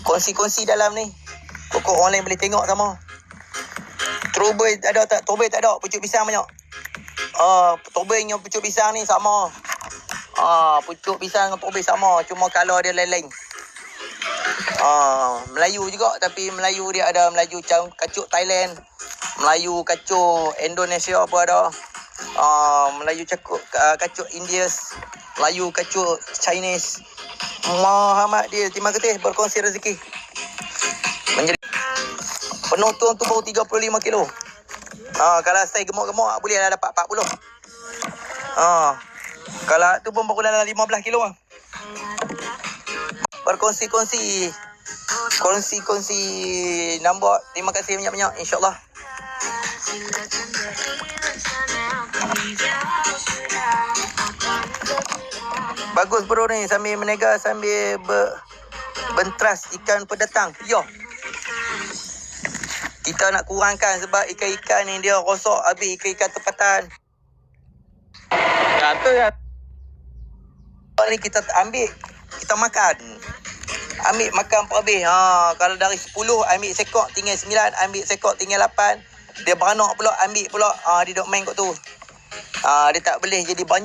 Kongsi-kongsi dalam ni. Pokok orang lain boleh tengok sama. Trobel ada tak? Trobel tak ada. Pucuk pisang banyak. Trobel dengan pucuk pisang ni sama. Pucuk pisang dengan trobel sama. Cuma kalau dia lain-lain. Melayu juga. Tapi Melayu dia ada Melayu kacuk Thailand. Melayu kacuk Indonesia apa ada. Melayu kacuk India. Melayu kacuk Chinese. Muhammad dia. Terima kasih berkongsi rezeki. Menjadi penonton tu baru 35 kilo. Kalau saya gemuk-gemuk boleh dah dapat 40. Kalau tu pun baru dalam 15 kilo lah. Berkongsi-kongsi. Kongsi-kongsi nombor. Terima kasih banyak-banyak. InsyaAllah. Bagus bro ni. Sambil menega, sambil bentras ikan pendatang. Ya. Kita nak kurangkan sebab ikan-ikan ni dia rosak habis ikan-ikan tempatan. Kata ya. Ni kita ambil, kita makan. Ambil makan per habis. Kalau dari 10 ambil sekok tinggal 9, ambil sekok tinggal 8. Dia beranak pula, ambil pula. Dia duk main kat tu. Dia tak boleh jadi banyak.